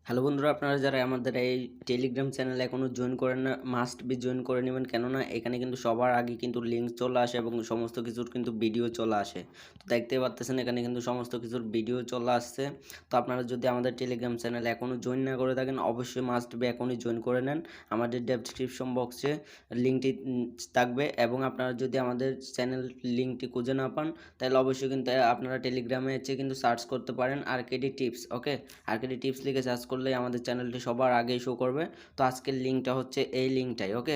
Hello বন্ধুরা, আপনারা যারা আমাদের এই টেলিগ্রাম চ্যানেল এখনও জয়েন করেন না, মাস্ট বি জয়েন করে নেবেন। কেননা এখানে কিন্তু সবার আগে কিন্তু লিঙ্ক চলে আসে এবং সমস্ত কিছুর কিন্তু ভিডিও চলে আসে। তো দেখতে পাচ্ছেন এখানে কিন্তু সমস্ত কিছুর ভিডিও চলে আসছে। তো আপনারা যদি আমাদের টেলিগ্রাম চ্যানেল এখনও জয়েন না করে থাকেন, অবশ্যই মাস্ট বি এখনই জয়েন করে নেন। আমাদের ডেসক্রিপশন বক্সে লিঙ্কটি থাকবে এবং আপনারা যদি আমাদের চ্যানেল লিঙ্কটি খুঁজে না পান, তাহলে অবশ্যই কিন্তু আপনারা টেলিগ্রামে এসে কিন্তু সার্চ করতে পারেন আরকেডি টিপস। ওকে, আরকেডি টিপস লিখে সার্চ করলেই আমাদের চ্যানেলটি সবার আগেই শো করবে। তো আজকের লিঙ্কটা হচ্ছে এই লিঙ্কটাই। ওকে,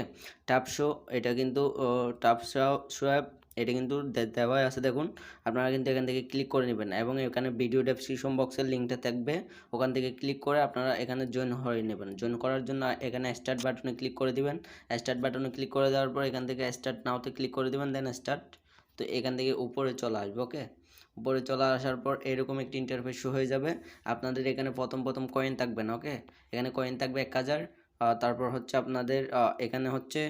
টাপ শো, এটা কিন্তু টাপ সোয়াপ, এটা কিন্তু দেওয়াই আছে। দেখুন, আপনারা কিন্তু এখান থেকে ক্লিক করে নেবেন এবং এখানে ভিডিও ডেসক্রিপশন বক্সের লিঙ্কটা থাকবে। ওখান থেকে ক্লিক করে আপনারা এখানে জয়েন হয়ে নেবেন। জয়েন করার জন্য এখানে স্টার্ট বাটনে ক্লিক করে দিবেন। স্টার্ট বাটনে ক্লিক করে দেওয়ার পর এখান থেকে স্টার্ট নাওতে ক্লিক করে দিবেন, দেন স্টার্ট। তো এখান থেকে উপরে চলে আসবে। ওকে, উপরে চলে আসার পর এরকম একটি ইন্টারফেস শো হয়ে যাবে। আপনাদের এখানে প্রথম কয়েন থাকবে না। ওকে, এখানে কয়েন থাকবে 1000। তারপর হচ্ছে আপনাদের এখানে হচ্ছে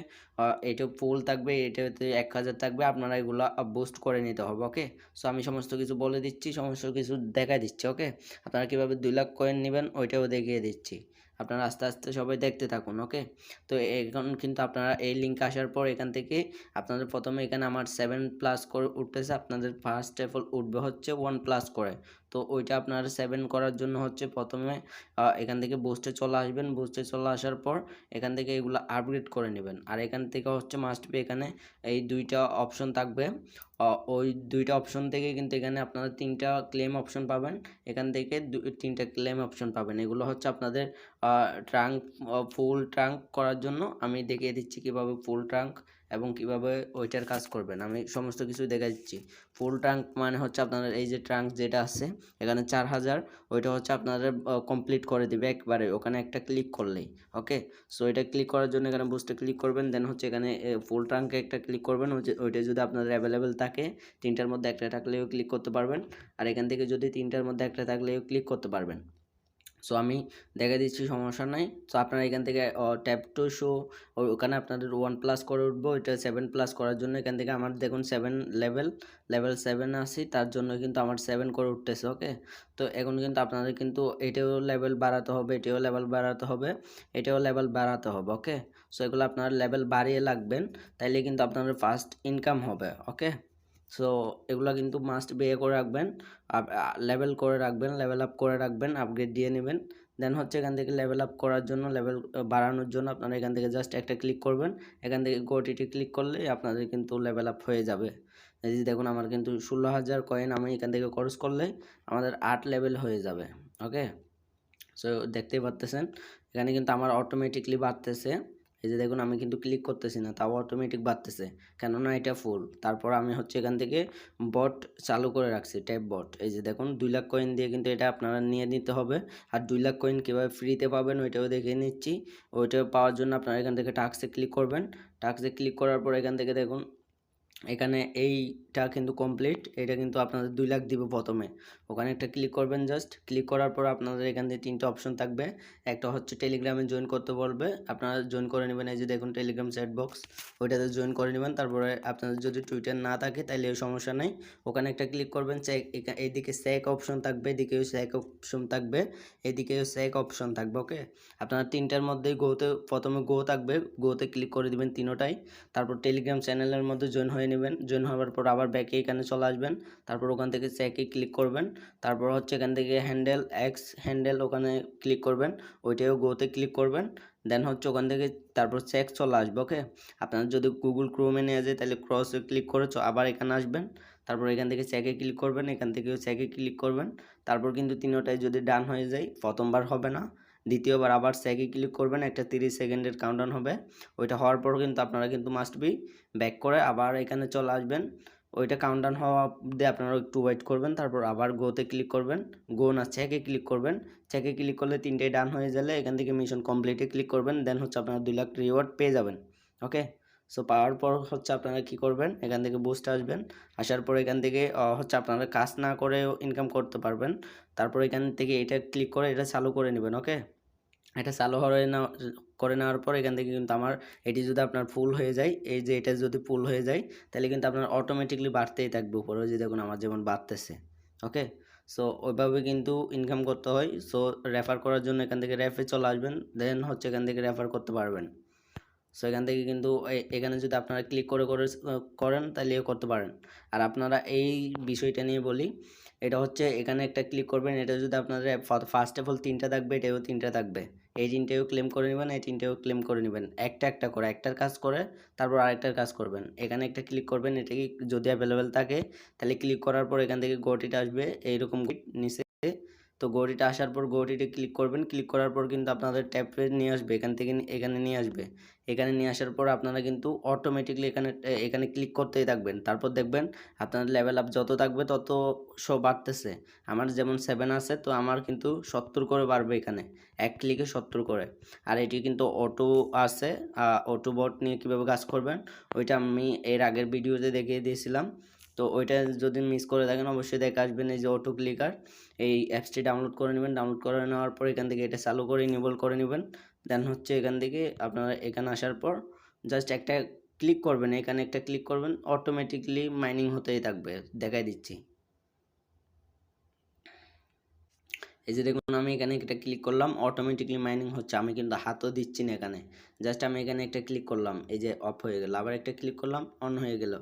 এটা ফুল থাকবে, এটাতে 1000 থাকবে। আপনারা এগুলো বুস্ট করে নিতে হবে। ওকে, সো আমি সমস্ত কিছু বলে দিচ্ছি, সমস্ত কিছু দেখাই দিচ্ছি। ওকে, আপনারা কীভাবে 2 লাখ কয়েন নেবেন ওইটাও দেখিয়ে দিচ্ছি। আপনারা আস্তে আস্তে সবাই দেখতে থাকুন। ওকে, তো এখন কিন্তু আপনারা এই লিঙ্ক আসার পর এখান থেকে আপনাদের প্রথমে এখানে আমার 7+ করে উঠতেছে। আপনাদের ফার্স্ট অফ অল উঠবে হচ্ছে 1+ করে। তো ওইটা আপনার 7 করার জন্য হচ্ছে প্রথমে এখান থেকে বুস্টে চলে আসবেন। বুস্টে চলে আসার পর এখান থেকে এগুলো আপগ্রেড করে নেবেন। আর এখান থেকে হচ্ছে মাস্ট বি এখানে এই 2টা অপশন থাকবে। ওই 2টা অপশন থেকে কিন্তু এখানে আপনারা 3টা ক্লেম অপশন পাবেন। এখান থেকে 3টা ক্লেম অপশন পাবেন। এগুলো হচ্ছে আপনাদের ট্রাঙ্ক, ফুল ট্রাঙ্ক করার জন্য আমি দেখিয়ে দিচ্ছি কীভাবে ফুল ট্রাঙ্ক এবং কিভাবে ওইটার কাজ করবেন। আমি সমস্ত কিছু দেখা দিচ্ছি। ফুল ট্রাঙ্ক মানে হচ্ছে আপনাদের এই যে ট্রাঙ্ক যেটা আছে এখানে 4000, ওইটা হচ্ছে আপনাদের কমপ্লিট করে দিবে একবারে ওখানে একটা ক্লিক করলেই। ওকে, সো এটা ক্লিক করার জন্য এখানে বুস্টে ক্লিক করবেন, দেন হচ্ছে এখানে ফুল ট্রাঙ্কে একটা ক্লিক করবেন। ওইটা যদি আপনাদের অ্যাভেলেবেল থাকে, 3টার মধ্যে একটা থাকলেও ক্লিক করতে পারবেন। আর এখান থেকে যদি 3টার মধ্যে একটা থাকলেও ক্লিক করতে পারবেন। সো আমি দেখা দিচ্ছি, সমস্যা নাই। সো আপনারা এখান থেকে ট্যাপ টু শো, ওখানে আপনাদের 1+ করে উঠবো। এটা 7+ করার জন্য এখান থেকে আমার দেখুন 7 লেভেল 7 আছি, তার জন্য কিন্তু আমার 7 করে উঠতেছে। ওকে, তো এখন কিন্তু আপনাদের কিন্তু এটাও লেভেল বাড়াতে হবে, এটাও লেভেল বাড়াতে হবে, এটাও লেভেল বাড়াতে হবে। ওকে, সো এগুলো আপনারা লেভেল বাড়িয়ে লাগবেন, তাইলে কিন্তু আপনাদের ফার্স্ট ইনকাম হবে। ওকে, সো এগুলো কিন্তু মাস্ট বিয়ে করে রাখবেন, লেভেল করে রাখবেন, লেভেল আপ করে রাখবেন, আপগ্রেড দিয়ে নেবেন। দেন হচ্ছে এখান থেকে লেভেল আপ করার জন্য, লেভেল বাড়ানোর জন্য আপনারা এখান থেকে জাস্ট একটা ক্লিক করবেন। এখান থেকে গোটিটি ক্লিক করলে আপনাদের কিন্তু লেভেল আপ হয়ে যাবে। এই যে দেখুন, আমার কিন্তু 16,000 কয়েন আমি এখান থেকে খরচ করলে আমাদের 8 লেভেল হয়ে যাবে। ওকে, সো দেখতেই পাচ্তেছেন এখানে কিন্তু আমার অটোমেটিকলি বাড়তেছে। এই যে দেখুন, আমি কিন্তু ক্লিক করতেছি না, তাও অটোমেটিক বাড়তেছে, কেননা এটা ফুল। তারপর আমি হচ্ছে এখান থেকে বট চালু করে রাখছি, ট্যাপ বট। এই যে দেখুন, 2 লাখ কয়েন দিয়ে কিন্তু এটা আপনারা নিয়ে নিতে হবে। আর 2 লাখ কয়েন কীভাবে ফ্রিতে পাবেন ওইটাও দেখে নিচ্ছি। ওইটা পাওয়ার জন্য আপনারা এখান থেকে টাস্কে ক্লিক করবেন। টাস্কে ক্লিক করার পর এখান থেকে দেখুন এখানে এইটা কিন্তু কমপ্লিট। এটা কিন্তু আপনাদের 2 লাখ দিবে প্রথমে। ওখানে একটা ক্লিক করবেন, জাস্ট ক্লিক করার পর আপনাদের এখান থেকে 3টা অপশন থাকবে। একটা হচ্ছে টেলিগ্রামে জয়েন করতে বলবে, আপনারা জয়েন করে নেবেন। এই যে দেখুন টেলিগ্রাম চ্যাট বক্স, ওইটাতে জয়েন করে নেবেন। তারপরে আপনাদের যদি টুইটার না থাকে তাহলে সমস্যা নাই, ওখানে একটা ক্লিক করবেন। চেক, এইদিকে স্যাক অপশন থাকবে, এদিকেও স্যাক অপশন থাকবে, এদিকেও স্যাক অপশন থাকবে। ওকে, আপনারা 3টার মধ্যেই প্রথমে গো থাকবে, গোতে ক্লিক করে দিবেন তিনোটাই। তারপর টেলিগ্রাম চ্যানেলের মধ্যে জয়েন হয়ে নেবেন। জয়েন হওয়ার পর আবার ব্যাকে এখানে চলে আসবেন। তারপর ওখান থেকে চেকে ক্লিক করবেন। তারপর হচ্ছে এখান থেকে হ্যান্ডেল, এক্স হ্যান্ডেল, ওখানে ক্লিক করবেন, ওইটাও গোতে ক্লিক করবেন। দেন হচ্ছে ওখান থেকে তারপর চেক চলে আসবে। ওকে, আপনার যদি গুগল ক্রোমে নিয়ে যায় তাহলে ক্রসে ক্লিক করে আবার এখানে আসবেন। তারপর এখান থেকে চেকে ক্লিক করবেন, এখান থেকেও চেকে ক্লিক করবেন। তারপর কিন্তু তিনোটাই যদি ডান হয়ে যায়, প্রথমবার হবে না, দ্বিতীয়বার আবার চেকে ক্লিক করবেন, একটা 30 সেকেন্ডের কাউন্টডাউন হবে। ওইটা হওয়ার পর কিন্তু আপনারা কিন্তু মাস্ট বি ব্যাক করে আবার এখানে চলে আসবেন। ওইটা কাউন্টডাউন হওয়া অবধি আপনারা একটু ওয়েট করবেন। তারপর আবার গোতে ক্লিক করবেন, গো না চেকে ক্লিক করবেন। চেকে ক্লিক করলে 3টাই ডান হয়ে গেলে এখান থেকে মিশন কমপ্লিটে ক্লিক করবেন। দেন হচ্ছে আপনারা 2 লাখ রিওয়ার্ড পেয়ে যাবেন। ওকে, সো পাওয়ার পর হচ্ছে আপনারা কী করবেন, এখান থেকে বুস্ট আসবেন। আসার পর এখান থেকে হচ্ছে আপনারা কাজ না করেও ইনকাম করতে পারবেন। তারপর এখান থেকে এটা ক্লিক করে এটা চালু করে নেবেন। ওকে, এটা চালু করে নেওয়ার পর এখান থেকে কিন্তু আমার এটি যদি আপনার ফুল হয়ে যায়, এই যে এটা যদি ফুল হয়ে যায় তাহলে কিন্তু আপনার অটোমেটিকলি বাড়তেই থাকবে উপরে। যে দেখুন আমার যেমন বাড়তেছে। ওকে, সো ওইভাবে কিন্তু ইনকাম করতে হয়। সো রেফার করার জন্য এখান থেকে রেফে চলে আসবেন, দেন হচ্ছে এখান থেকে রেফার করতে পারবেন। সো এখান থেকে কিন্তু এখানে যদি আপনারা ক্লিক করে করেন তাহলেও করতে পারেন। আর আপনারা এই বিষয়টা নিয়ে বলি, এটা হচ্ছে এখানে একটা ক্লিক করবেন, এটা যদি আপনাদের ফার্স্ট অফ অল 3টা থাকবে, এটাও 3টা থাকবে। এই 3টেও ক্লেম করে নেবেন, এই 3টেও ক্লেম করে নেবেন, একটা একটা করে, একটার কাজ করে তারপর আরেকটার কাজ করবেন। এখানে একটা ক্লিক করবেন, এটা কি যদি অ্যাভেলেবেল থাকে তাহলে ক্লিক করার পর এখান থেকে গটিটা আসবে এইরকম নিচে। তো গড়িটা আসার পর গড়িতে ক্লিক করবেন, ক্লিক করার পর কিন্তু আপনাদের ট্যাবে নিয়ে আসবে, এখান থেকে এখানে নিয়ে আসবে। এখানে নিয়ে আসার পর আপনারা কিন্তু অটোমেটিকলি এখানে ক্লিক করতেই থাকবেন। তারপর দেখবেন আপনার লেভেল আপ যত থাকবে তত বাড়তেছে। আমার যেমন 7 আছে, তো আমার কিন্তু 70 করে বাড়বে এখানে, এক ক্লিকে 70 করে। আর এটি কিন্তু অটো আছে, অটো বট নিয়ে কীভাবে কাজ করবেন ওইটা আমি এর আগের ভিডিওতে দেখিয়ে দিয়েছিলাম। তো ওইটা যদি মিস করে থাকেন অবশ্যই দেখে আসবেন। এই যে অটো ক্লিকার, এই অ্যাপসটি ডাউনলোড করে নেবেন। ডাউনলোড করে নেওয়ার পর এখান থেকে এটা চালু করে ইনেবল করে নেবেন। দেন হচ্ছে এখান থেকে আপনারা এখানে আসার পর জাস্ট একটা ক্লিক করবেন, এখানে একটা ক্লিক করবেন, অটোমেটিকলি মাইনিং হতেই থাকবে। দেখাই দিচ্ছি, এই যে দেখুন আমি এখানে একটা ক্লিক করলাম, অটোমেটিকলি মাইনিং হচ্ছে। আমি কিন্তু হাতও দিচ্ছি না এখানে, জাস্ট আমি এখানে একটা ক্লিক করলাম, এই যে অফ হয়ে গেল, আবার একটা ক্লিক করলাম, অন হয়ে গেল।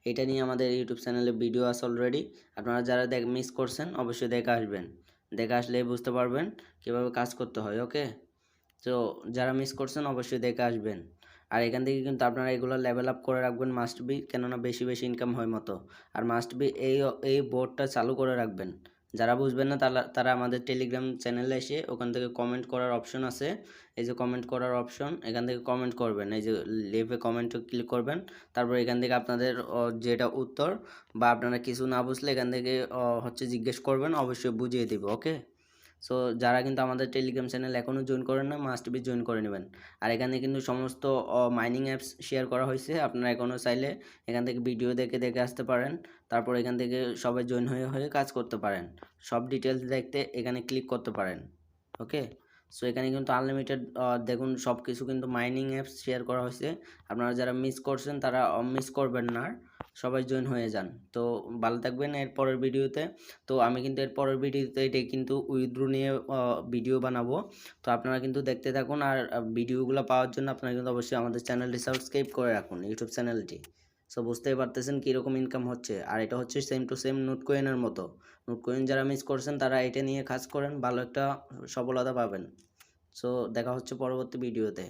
এটা নিয়ে আমাদের ইউটিউব চ্যানেলে ভিডিও আছে অলরেডি, আপনারা যারা মিস করছেন অবশ্যই দেখে আসবেন। দেখে আসলে বুঝতে পারবেন কীভাবে কাজ করতে হয়। ওকে, তো যারা মিস করছেন অবশ্যই দেখে আসবেন। আর এখান থেকে কিন্তু আপনারা এগুলো লেভেল আপ করে রাখবেন মাস্ট বি, কেননা বেশি বেশি ইনকাম হয় মতো। আর মাস্ট বি এই বোর্ডটা চালু করে রাখবেন। যারা বুঝবেন না তারা আমাদের টেলিগ্রাম চ্যানেলে এসে ওখান থেকে কমেন্ট করার অপশন আছে, এই যে কমেন্ট করার অপশন, এখান থেকে কমেন্ট করবেন, এই যে লিভে কমেন্টে ক্লিক করবেন। তারপর এখান থেকে আপনাদের যেটা উত্তর বা আপনারা কিছু না বুঝলে এখান থেকে হচ্ছে জিজ্ঞেস করবেন, অবশ্যই বুঝিয়ে দেবো। ওকে, সো যারা কিন্তু আমাদের টেলিগ্রাম চ্যানেল এখনও জয়েন করেন না মাস্ট বি জয়েন করে নেবেন। আর এখানে কিন্তু সমস্ত মাইনিং অ্যাপস শেয়ার করা হয়েছে, আপনারা এখনও চাইলে এখান থেকে ভিডিও দেখে দেখে আসতে পারেন। তারপর এখান থেকে সবাই জয়েন হয়ে হয়ে কাজ করতে পারেন। সব ডিটেলস দেখতে এখানে ক্লিক করতে পারেন। ওকে, সো এখানে কিন্তু আনলিমিটেড দেখুন সব কিছু কিন্তু মাইনিং অ্যাপস শেয়ার করা হয়েছে। আপনারা যারা মিস করছেন তারা মিস করবেন না, সবাই জয়েন হয়ে যান। তো ভালো থাকবেন এর পরের ভিডিওতে। তো আমি কিন্তু এর পরের ভিডিওতে এটাই কিন্তু উইথড্র নিয়ে ভিডিও বানাবো। তো আপনারা কিন্তু দেখতে থাকুন। আর ভিডিওগুলো পাওয়ার জন্য আপনারা কিন্তু অবশ্যই আমাদের চ্যানেলটি সাবস্ক্রাইব করে রাখুন, ইউটিউব চ্যানেলটি। সো বুঝতেই পারতেছেন কীরকম ইনকাম হচ্ছে। আর এটা হচ্ছে সেম টু সেম নোটকয়েনের মতো। নোটকয়েন যারা মিস করছেন তারা এটা নিয়ে কাজ করেন, ভালো একটা সফলতা পাবেন। সো দেখা হচ্ছে পরবর্তী ভিডিওতে।